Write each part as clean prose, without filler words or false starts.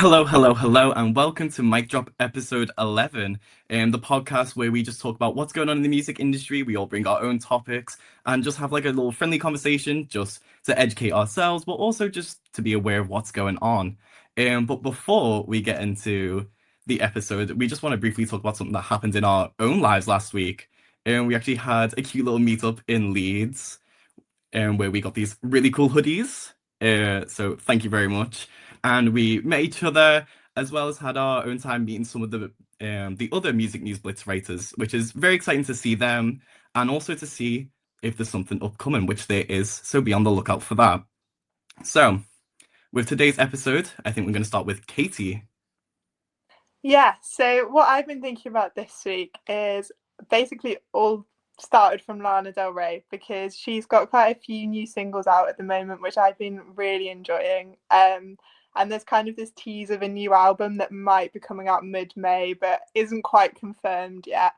Hello, hello, hello, and welcome to Mic Drop episode 11, the podcast where we just talk about what's going on in the music industry. We all bring our own topics and just have like a little friendly conversation just to educate ourselves, but also just to be aware of what's going on. But before we get into the episode, we just want to briefly talk about something that happened in our own lives last week. And we actually had a cute little meetup in Leeds, where we got these really cool hoodies. So thank you very much. And we met each other as well as had our own time meeting some of the other music news blitz writers, which is very exciting to see them and also to see if there's something upcoming, which there is. So be on the lookout for that. So with today's episode, I think we're going to start with Katie. Yeah, so what I've been thinking about this week is basically all started from Lana Del Rey because she's got quite a few new singles out at the moment, which I've been really enjoying. And there's kind of this tease of a new album that might be coming out mid-May, but isn't quite confirmed yet.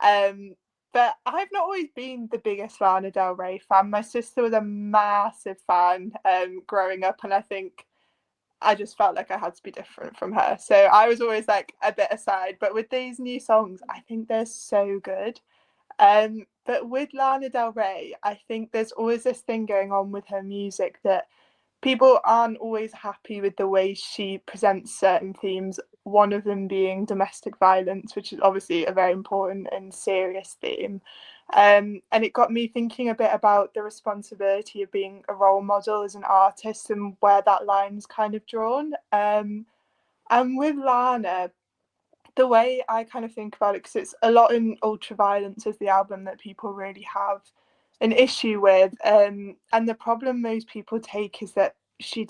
Um, but I've not always been the biggest Lana Del Rey fan. My sister was a massive fan growing up, and I think I just felt like I had to be different from her. So I was always like a bit aside. But with these new songs, I think they're so good. But with Lana Del Rey, I think there's always this thing going on with her music that people aren't always happy with the way she presents certain themes. One of them being domestic violence, which is obviously a very important and serious theme. And it got me thinking a bit about the responsibility of being a role model as an artist and where that line's kind of drawn. And with Lana, the way I kind of think about it, because it's a lot in Ultraviolence is the album that people really have an issue with. And the problem most people take is that she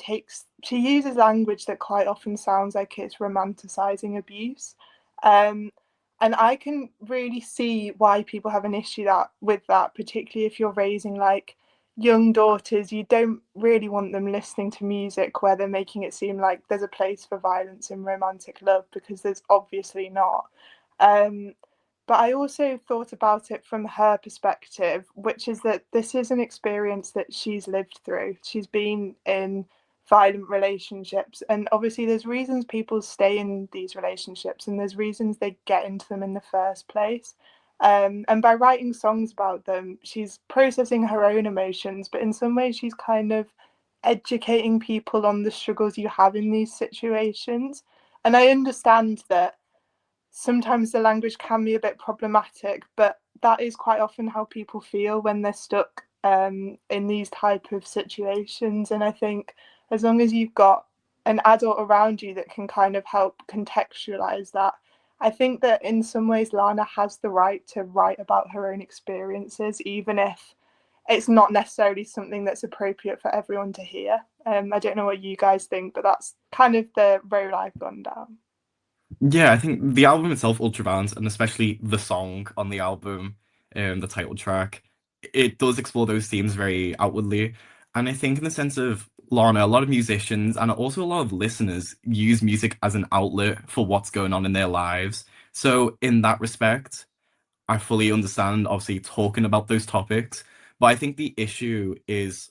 uses language that quite often sounds like it's romanticizing abuse. Um, and I can really see why people have an issue with that, particularly if you're raising like young daughters. You don't really want them listening to music where they're making it seem like there's a place for violence in romantic love, because there's obviously not. Um, but I also thought about it from her perspective, which is that this is an experience that she's lived through. She's been in violent relationships, and obviously there's reasons people stay in these relationships and there's reasons they get into them in the first place. And by writing songs about them, she's processing her own emotions, but in some ways she's kind of educating people on the struggles you have in these situations. And I understand that sometimes the language can be a bit problematic, but that is quite often how people feel when they're stuck in these type of situations. And I think as long as you've got an adult around you that can kind of help contextualize that, I think that in some ways Lana has the right to write about her own experiences, even if it's not necessarily something that's appropriate for everyone to hear. I don't know what you guys think, but that's kind of the road I've gone down. Yeah, I think the album itself, Ultraviolence, and especially the song on the album, the title track, it does explore those themes very outwardly. And I think in the sense of Lana, a lot of musicians and also a lot of listeners use music as an outlet for what's going on in their lives. So in that respect, I fully understand obviously talking about those topics. But I think the issue is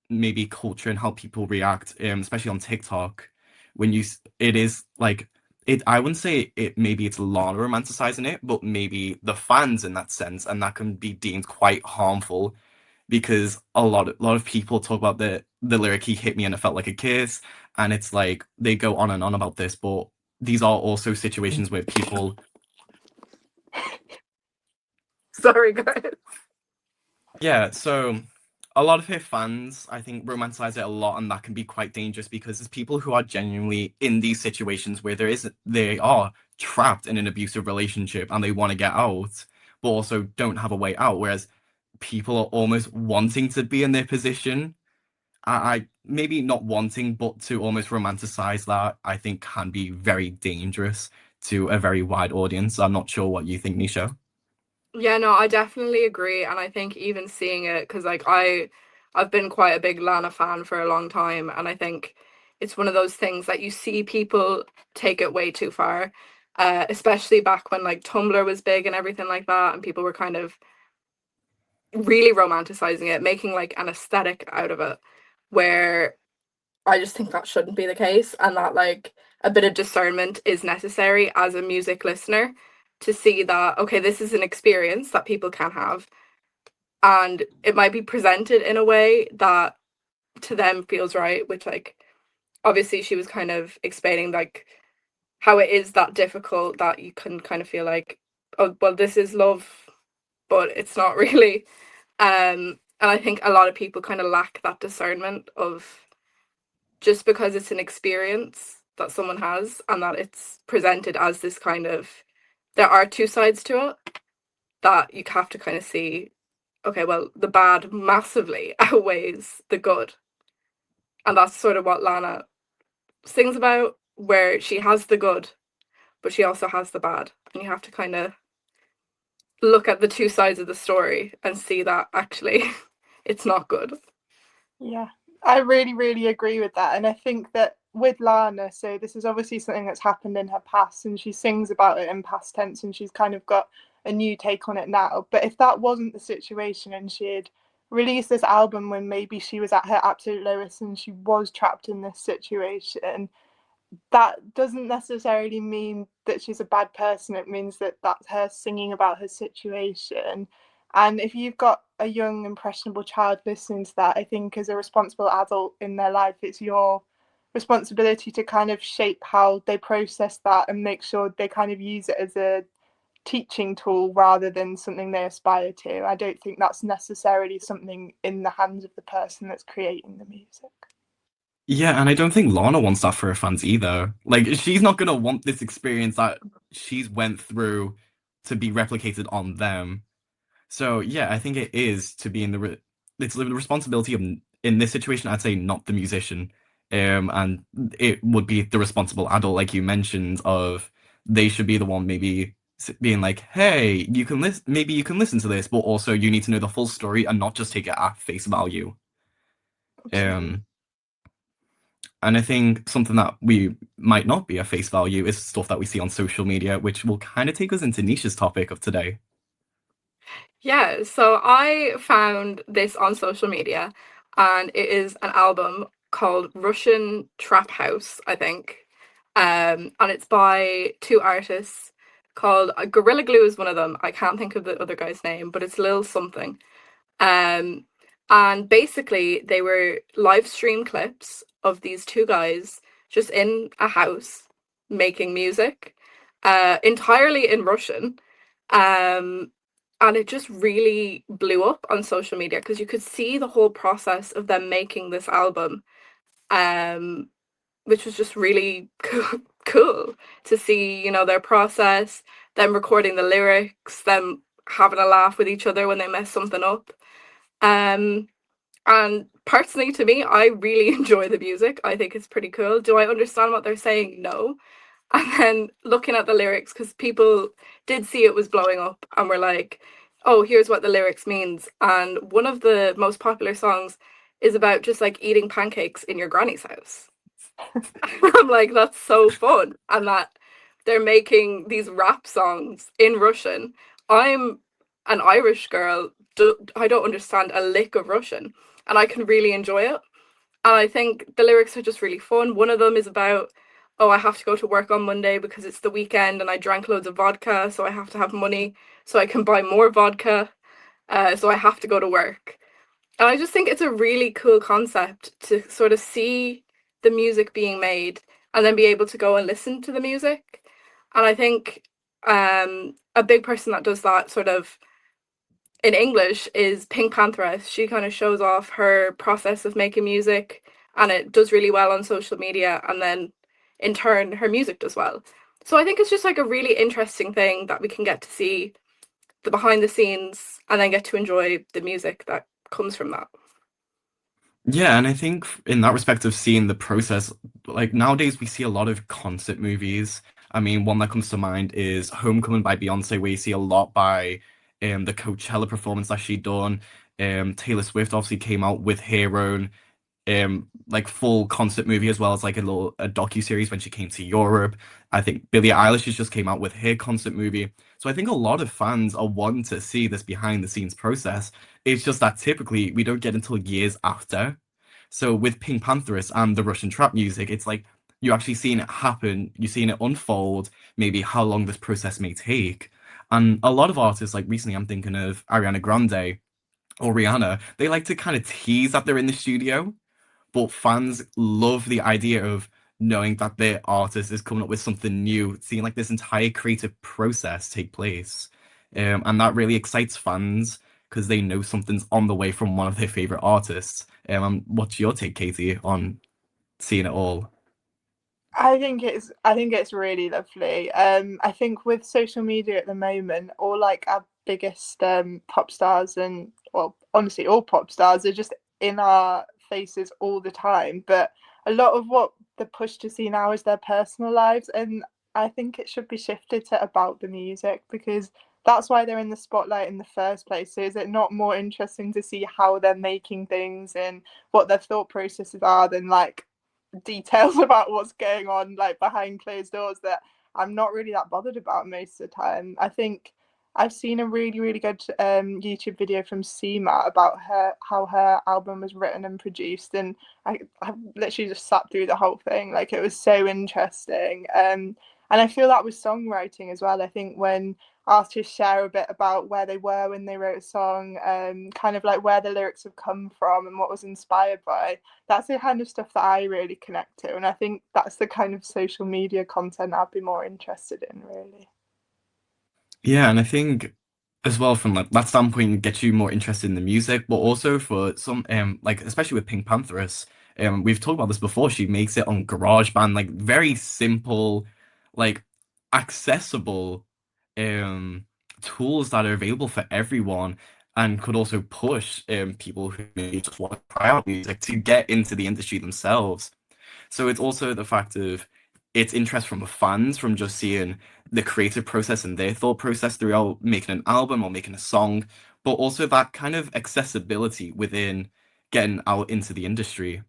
maybe culture and how people react, especially on TikTok, when it is like it. I wouldn't say it. Maybe it's Lana romanticizing it, but maybe the fans in that sense, and that can be deemed quite harmful because a lot of people talk about the lyric "He hit me and it felt like a kiss," and it's like they go on and on about this, but these are also situations where people. Sorry, guys. Yeah, so a lot of her fans, I think, romanticize it a lot, and that can be quite dangerous because there's people who are genuinely in these situations where they are trapped in an abusive relationship and they want to get out, but also don't have a way out. Whereas people are almost wanting to be in their position. I maybe not wanting, but to almost romanticize that, I think can be very dangerous to a very wide audience. I'm not sure what you think, Nisha. Yeah, no, I definitely agree, and I think even seeing it, because like I've been quite a big Lana fan for a long time, and I think it's one of those things that you see people take it way too far, especially back when like Tumblr was big and everything like that, and people were kind of really romanticizing it, making like an aesthetic out of it, where I just think that shouldn't be the case, and that like a bit of discernment is necessary as a music listener to see that, okay, this is an experience that people can have, and it might be presented in a way that to them feels right, which like obviously she was kind of explaining like how it is that difficult that you can kind of feel like, oh well, this is love, but it's not really. And I think a lot of people kind of lack that discernment of, just because it's an experience that someone has and that it's presented as this kind of, there are two sides to it, that you have to kind of see, okay, well, the bad massively outweighs the good. And that's sort of what Lana sings about, where she has the good, but she also has the bad. And you have to kind of look at the two sides of the story and see that actually it's not good. Yeah, I really, really agree with that. And I think that with Lana, so this is obviously something that's happened in her past, and she sings about it in past tense, and she's kind of got a new take on it now. But if that wasn't the situation and she had released this album when maybe she was at her absolute lowest and she was trapped in this situation, that doesn't necessarily mean that she's a bad person. It means that that's her singing about her situation. And if you've got a young, impressionable child listening to that, I think as a responsible adult in their life, it's your responsibility to kind of shape how they process that and make sure they kind of use it as a teaching tool rather than something they aspire to. I don't think that's necessarily something in the hands of the person that's creating the music. Yeah, and I don't think Lana wants that for her fans either. Like, she's not gonna want this experience that she's went through to be replicated on them. So yeah, I think it is to be in it's the responsibility of, in this situation, I'd say not the musician, and it would be the responsible adult, like you mentioned, of they should be the one maybe being like, hey, you can listen, maybe you can listen to this, but also you need to know the full story and not just take it at face value. Absolutely. Um, and I think something that we might not be at face value is stuff that we see on social media, which will kind of take us into Nisha's topic of today. Yeah, so I found this on social media, and it is an album called Russian Trap House, I think. And it's by two artists called Gorilla Glue is one of them. I can't think of the other guy's name, but it's Lil something. Um, and basically they were live stream clips of these two guys just in a house making music, entirely in Russian. Um, and it just really blew up on social media because you could see the whole process of them making this album, um, which was just really cool to see, you know, their process, them recording the lyrics, them having a laugh with each other when they mess something up. Um, and personally, to me, I really enjoy the music. I think it's pretty cool. Do I understand what they're saying? No. And then looking at the lyrics, because people did see it was blowing up and were like, oh, here's what the lyrics means. And one of the most popular songs is about just like eating pancakes in your granny's house. I'm like, that's so fun. And that they're making these rap songs in Russian. I'm an Irish girl. I don't understand a lick of Russian, and I can really enjoy it. And I think the lyrics are just really fun. One of them is about, oh, I have to go to work on Monday because it's the weekend and I drank loads of vodka, so I have to have money so I can buy more vodka. So I have to go to work. And I just think it's a really cool concept to sort of see the music being made and then be able to go and listen to the music. And I think a big person that does that sort of in English is Pink Pantheress. She kind of shows off her process of making music, and it does really well on social media, and then in turn her music does well. So I think it's just like a really interesting thing that we can get to see the behind the scenes and then get to enjoy the music that comes from that. Yeah, and I think in that respect of seeing the process, like nowadays we see a lot of concert movies. I mean, one that comes to mind is Homecoming by Beyonce, where you see a lot by the Coachella performance that she done. Taylor Swift obviously came out with her own like full concert movie as well as like a docu-series when she came to Europe. I think Billie Eilish has just came out with her concert movie. So I think a lot of fans are wanting to see this behind the scenes process. It's just that typically we don't get until years after. So with Pink Pantheress and the Russian trap music, it's like you're actually seeing it happen, you're seeing it unfold, maybe how long this process may take. And a lot of artists, like recently I'm thinking of Ariana Grande or Rihanna, they like to kind of tease that they're in the studio, but fans love the idea of knowing that their artist is coming up with something new, seeing like this entire creative process take place. And that really excites fans because they know something's on the way from one of their favorite artists. What's your take, Katie, on seeing it all? I think it's really lovely. I think with social media at the moment, all like our biggest pop stars and well, honestly, all pop stars are just in our faces all the time. But a lot of what they're pushed to see now is their personal lives, and I think it should be shifted to about the music because that's why they're in the spotlight in the first place. So is it not more interesting to see how they're making things and what their thought processes are than like details about what's going on like behind closed doors that I'm not really that bothered about most of the time. I think I've seen a really good YouTube video from Seema about her how her album was written and produced, and I literally just sat through the whole thing. Like it was so interesting. And I feel that with songwriting as well. I think when artists share a bit about where they were when they wrote a song, kind of like where the lyrics have come from and what was inspired by, that's the kind of stuff that I really connect to. And I think that's the kind of social media content I'd be more interested in, really. Yeah, and I think as well from like that standpoint gets you more interested in the music, but also for some like especially with Pink Pantheress, we've talked about this before, she makes it on GarageBand, like very simple, like accessible um tools that are available for everyone and could also push people who maybe just want to try out music to get into the industry themselves. So it's also the fact of its interest from the fans from just seeing the creative process and their thought process throughout making an album or making a song, but also that kind of accessibility within getting out into the industry.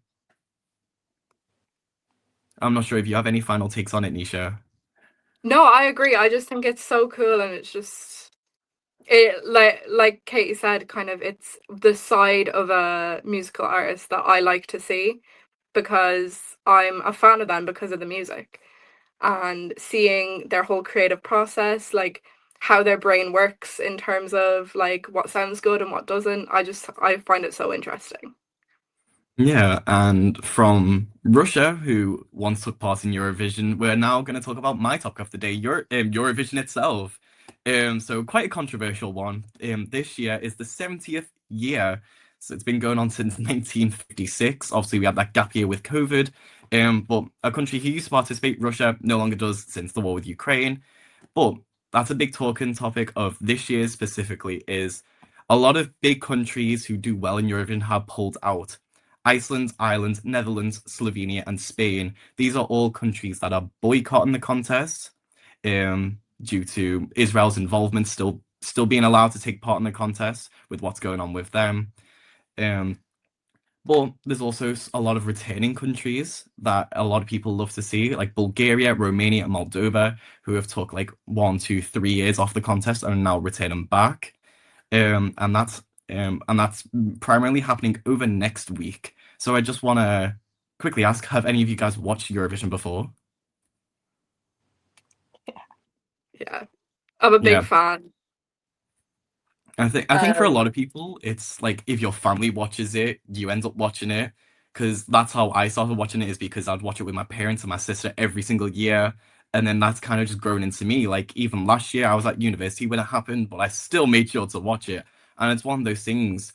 I'm not sure if you have any final takes on it, Nisha. No, I agree. I just think it's so cool, and it's just it like Katie said, kind of it's the side of a musical artist that I like to see because I'm a fan of them because of the music and seeing their whole creative process, like how their brain works in terms of like what sounds good and what doesn't. I find it so interesting. Yeah, and from Russia, who once took part in Eurovision, we're now going to talk about my topic of the day, Eurovision itself. So quite a controversial one. This year is the 70th year, so it's been going on since 1956. Obviously, we had that gap year with COVID. But a country who used to participate, Russia, no longer does since the war with Ukraine. But that's a big talking topic of this year specifically is a lot of big countries who do well in Eurovision have pulled out. Iceland, Ireland, Netherlands, Slovenia, and Spain. These are all countries that are boycotting the contest due to Israel's involvement still being allowed to take part in the contest with what's going on with them. Um, but there's also a lot of returning countries that a lot of people love to see, like Bulgaria, Romania, and Moldova, who have took like 1, 2, 3 years off the contest and are now returning back. And that's primarily happening over next week. So I just want to quickly ask, have any of you guys watched Eurovision before? Yeah. I'm a big Yeah. fan. I think for a lot of people, it's like if your family watches it, you end up watching it. Because that's how I started watching it, is because I'd watch it with my parents and my sister every single year. And then that's kind of just grown into me. Like even last year, I was at university when it happened, but I still made sure to watch it. And it's one of those things.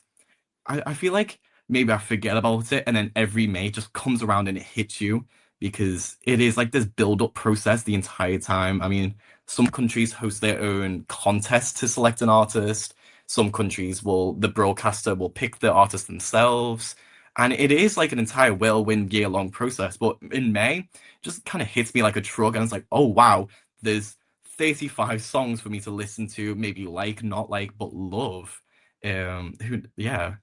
I feel like maybe I forget about it, and then every May just comes around and it hits you because it is like this build-up process the entire time. I mean, some countries host their own contest to select an artist. Some countries the broadcaster will pick the artist themselves. And it is like an entire whirlwind year-long process. But in May, it just kind of hits me like a truck, and it's like, oh wow, there's 35 songs for me to listen to, maybe like, not like, but love. Yeah.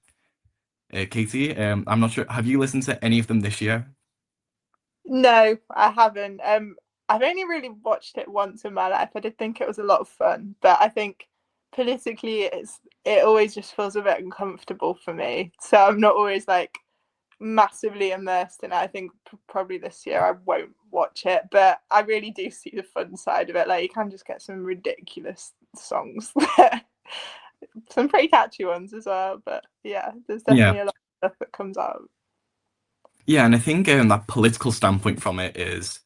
Katie, I'm not sure. Have you listened to any of them this year? No, I haven't. I've only really watched it once in my life. I did think it was a lot of fun, but I think politically it always just feels a bit uncomfortable for me. So I'm not always like massively immersed in it. I think probably this year I won't watch it, but I really do see the fun side of it. Like, you can just get some ridiculous songs, some pretty catchy ones as well. But yeah, there's Yeah. definitely a lot of stuff that comes out. Yeah, and I think that political standpoint from it is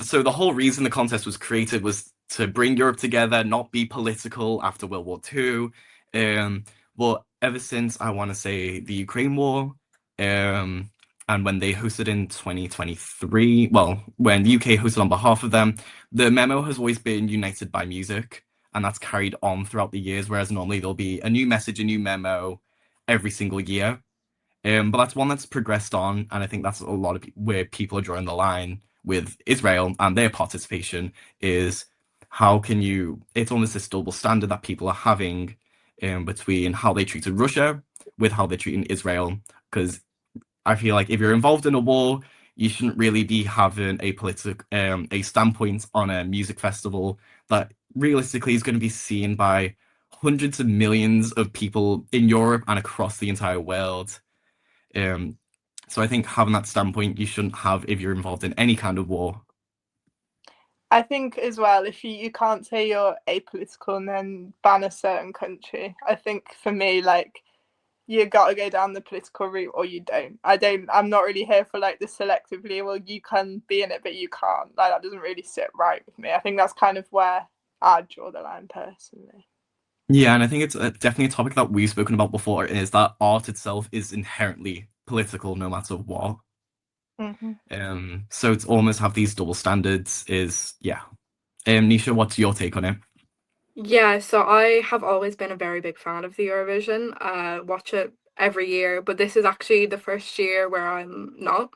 so the whole reason the contest was created was to bring Europe together, not be political after World War II. Um, but ever since I want to say the Ukraine war, um, and when they hosted in 2023, well, when the UK hosted on behalf of them, the memo has always been united by music, and that's carried on throughout the years, whereas normally there'll be a new message, a new memo every single year. But that's one that's progressed on, and I think that's a lot of where people are drawing the line with Israel and their participation is how can you? It's almost this double standard that people are having between how they treated Russia with how they're treating Israel. Because I feel like if you're involved in a war, you shouldn't really be having a standpoint on a music festival that realistically is going to be seen by hundreds of millions of people in Europe and across the entire world. Um, so I think having that standpoint you shouldn't have if you're involved in any kind of war. I think as well, if you can't say you're apolitical and then ban a certain country, I think for me, like, you got to go down the political route or you don't. I'm not really here for like the selectively, well, you can be in it, but you can't. Like, that doesn't really sit right with me. I think that's kind of where I'd draw the line personally. Yeah, and I think it's definitely a topic that we've spoken about before is that art itself is inherently political no matter what. Mm-hmm. So it's almost have these double standards is yeah. Nisha, what's your take on it? Yeah, so I have always been a very big fan of the Eurovision. Watch it every year, but this is actually the first year where I'm not.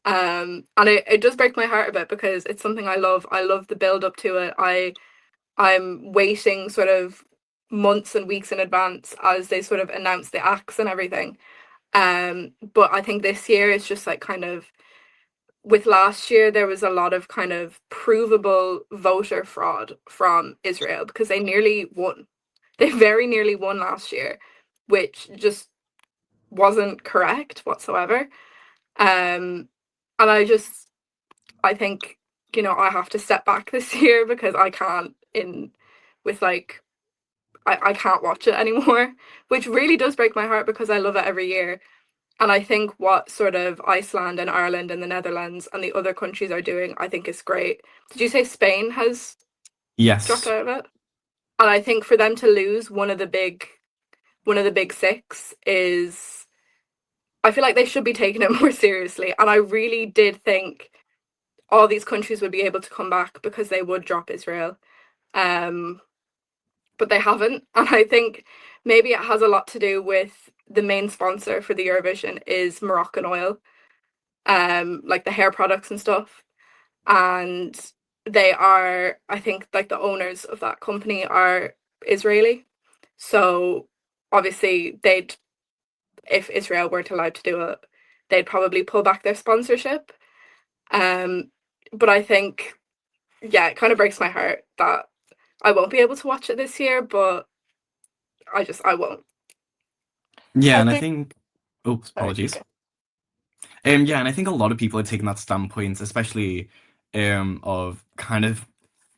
And it does break my heart a bit because it's something I love. I love the build up to it. I'm waiting sort of months and weeks in advance as they sort of announce the acts and everything. But I think this year it's just like kind of with last year there was a lot of kind of provable voter fraud from Israel because they nearly won. They very nearly won last year, which just wasn't correct whatsoever. And I think, I have to step back this year because I can't in with like I can't watch it anymore, which really does break my heart because I love it every year. And I think what sort of Iceland and Ireland and the Netherlands and the other countries are doing, I think is great. Did you say Spain has dropped Yes. out of it? And I think for them to lose one of the big six is I feel like they should be taking it more seriously. And I really did think all these countries would be able to come back because they would drop Israel. Um, but they haven't. And I think maybe it has a lot to do with the main sponsor for the Eurovision is Moroccan oil, like the hair products and stuff. And they are, I think, like the owners of that company are Israeli. So obviously if Israel weren't allowed to do it, they'd probably pull back their sponsorship. But I think, yeah, it kind of breaks my heart that I won't be able to watch it this year, but I won't. Yeah, I and I think, think oh, sorry, you apologies. go. Yeah, and I think a lot of people are taking that standpoint, especially of kind of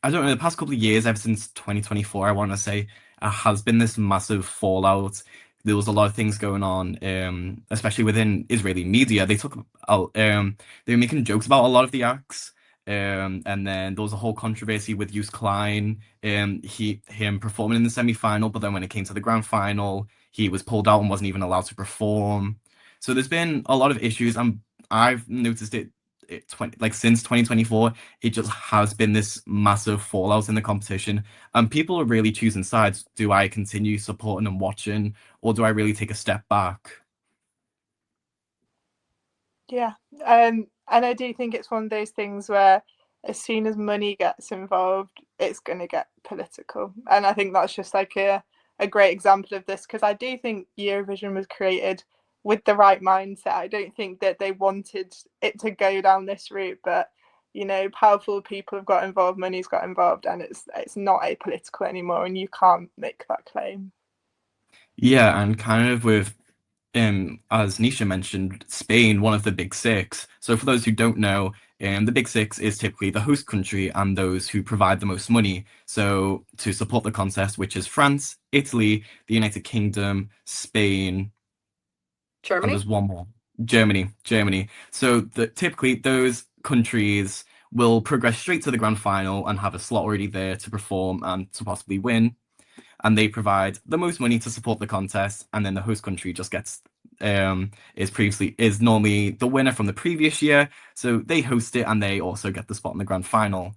I don't know, the past couple of years, ever since 2024, I want to say, has been this massive fallout. There was a lot of things going on, especially within Israeli media. They were making jokes about a lot of the acts, and then there was a whole controversy with Yus Klein, him performing in the semi-final, but then when it came to the grand final, he was pulled out and wasn't even allowed to perform. So there's been a lot of issues, and I've noticed like since 2024 it just has been this massive fallout in the competition, and people are really choosing sides. Do I continue supporting and watching, or do I really take a step back? Yeah. And I do think it's one of those things where as soon as money gets involved, it's going to get political. And I think that's just like a great example of this, because I do think Eurovision was created with the right mindset. I don't think that they wanted it to go down this route, but powerful people have got involved, money's got involved, and it's not apolitical anymore, and you can't make that claim. Yeah, and kind of with as Nisha mentioned, Spain, one of the big six. So for those who don't know, the big six is typically the host country and those who provide the most money. So to support the contest, which is France, Italy, the United Kingdom, Spain, and Germany. there's one more, Germany. So typically those countries will progress straight to the grand final and have a slot already there to perform and to possibly win, and they provide the most money to support the contest, and then the host country just gets is normally the winner from the previous year, so they host it and they also get the spot in the grand final.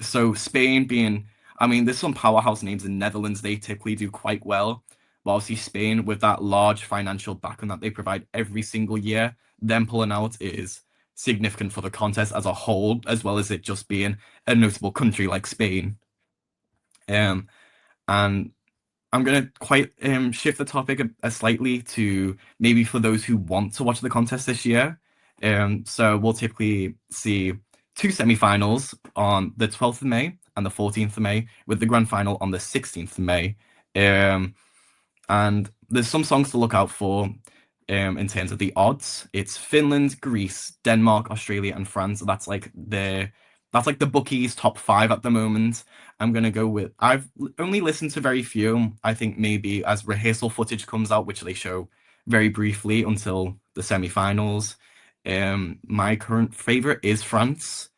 So Spain being, I mean, there's some powerhouse names in Netherlands, they typically do quite well, but obviously Spain with that large financial backing that they provide every single year, them pulling out is significant for the contest as a whole, as well as it just being a notable country like Spain. Um, and I'm gonna quite shift the topic a slightly to maybe for those who want to watch the contest this year. So we'll typically see two semi-finals on the 12th of May and the 14th of May, with the grand final on the 16th of May. Um, and there's some songs to look out for in terms of the odds. It's Finland, Greece, Denmark, Australia, and France. That's like the bookies top five at the moment. I'm gonna go with I've only listened to very few. I think maybe as rehearsal footage comes out, which they show very briefly until the semi-finals. My current favorite is France.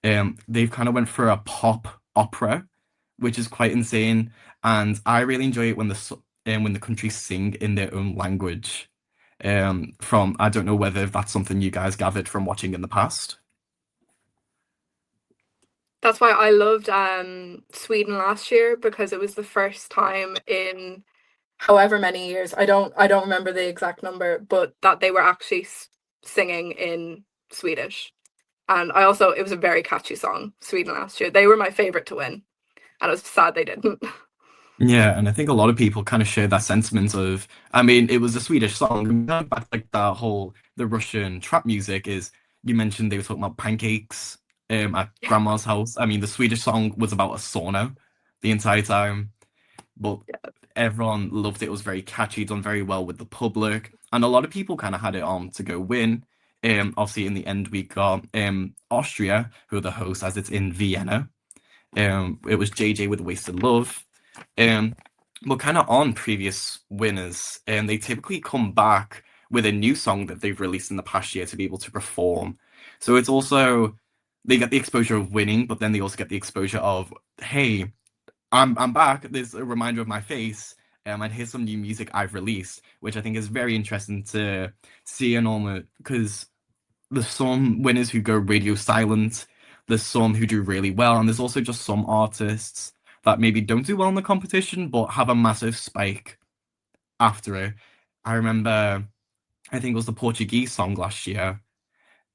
They've kind of went for a pop opera, which is quite insane, and I really enjoy it when the countries sing in their own language. From I don't know whether that's something you guys gathered from watching in the past. That's why I loved Sweden last year, because it was the first time in however many years, I don't remember the exact number, but that they were actually singing in Swedish. And I also, it was a very catchy song, Sweden last year. They were my favorite to win, and I was sad they didn't. Yeah, and I think a lot of people kind of share that sentiment of, I mean, it was a Swedish song. Back like that whole the Russian trap music is. You mentioned they were talking about pancakes at grandma's house. I mean, the Swedish song was about a sauna the entire time, but everyone loved it. It was very catchy, done very well with the public, and a lot of people kind of had it on to go win. Obviously, in the end, we got Austria, who are the hosts, as it's in Vienna. It was JJ with Wasted Love. Um, but kind of on previous winners, and they typically come back with a new song that they've released in the past year to be able to perform. So it's also they get the exposure of winning, but then they also get the exposure of, hey, I'm back. There's a reminder of my face. And here's some new music I've released, which I think is very interesting to see and almost because there's some winners who go radio silent, there's some who do really well, and there's also just some artists that maybe don't do well in the competition but have a massive spike after it. I remember, I think it was the Portuguese song last year,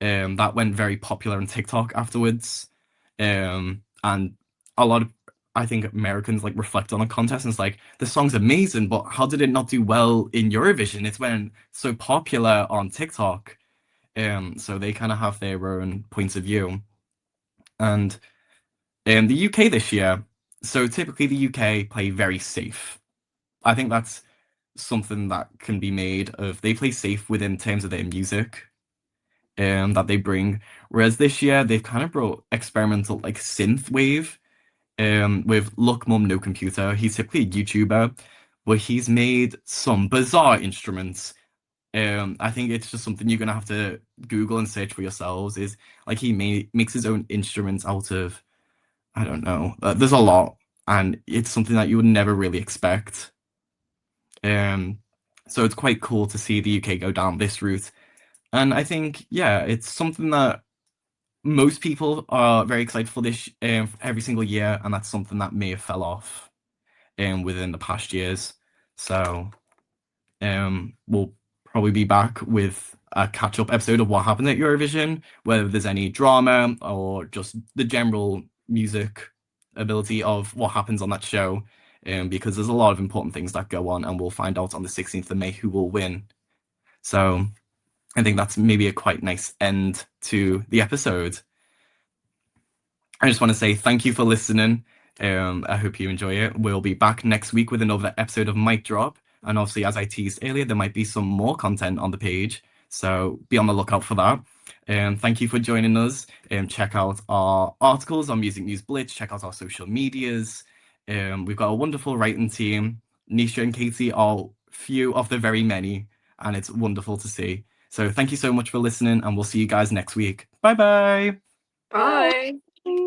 that went very popular on TikTok afterwards. And a lot of I think Americans like reflect on a contest and it's like the song's amazing, but how did it not do well in Eurovision? It's when so popular on TikTok. So they kind of have their own points of view. And in the UK this year, so typically the UK play very safe. I think that's something that can be made of they play safe within terms of their music that they bring. Whereas this year they've kind of brought experimental like synth wave with Look Mum No Computer. He's typically a YouTuber, but he's made some bizarre instruments. I think it's just something you're gonna have to Google and search for yourselves. Is like makes his own instruments out of I don't know. There's a lot, and it's something that you would never really expect. Um, so it's quite cool to see the UK go down this route. And I think, yeah, it's something that most people are very excited for this every single year, and that's something that may have fell off within the past years. So we'll probably be back with a catch-up episode of what happened at Eurovision, whether there's any drama or just the general music ability of what happens on that show. Because there's a lot of important things that go on, and we'll find out on the 16th of May who will win. So I think that's maybe a quite nice end to the episode. I just want to say thank you for listening. I hope you enjoy it. We'll be back next week with another episode of Mic Drop. And obviously, as I teased earlier, there might be some more content on the page. So be on the lookout for that. Thank you for joining us. Check out our articles on Music News Blitz. Check out our social medias. We've got a wonderful writing team. Nisha and Katie are few of the very many, and it's wonderful to see. So thank you so much for listening, and we'll see you guys next week. Bye bye. Bye. Bye.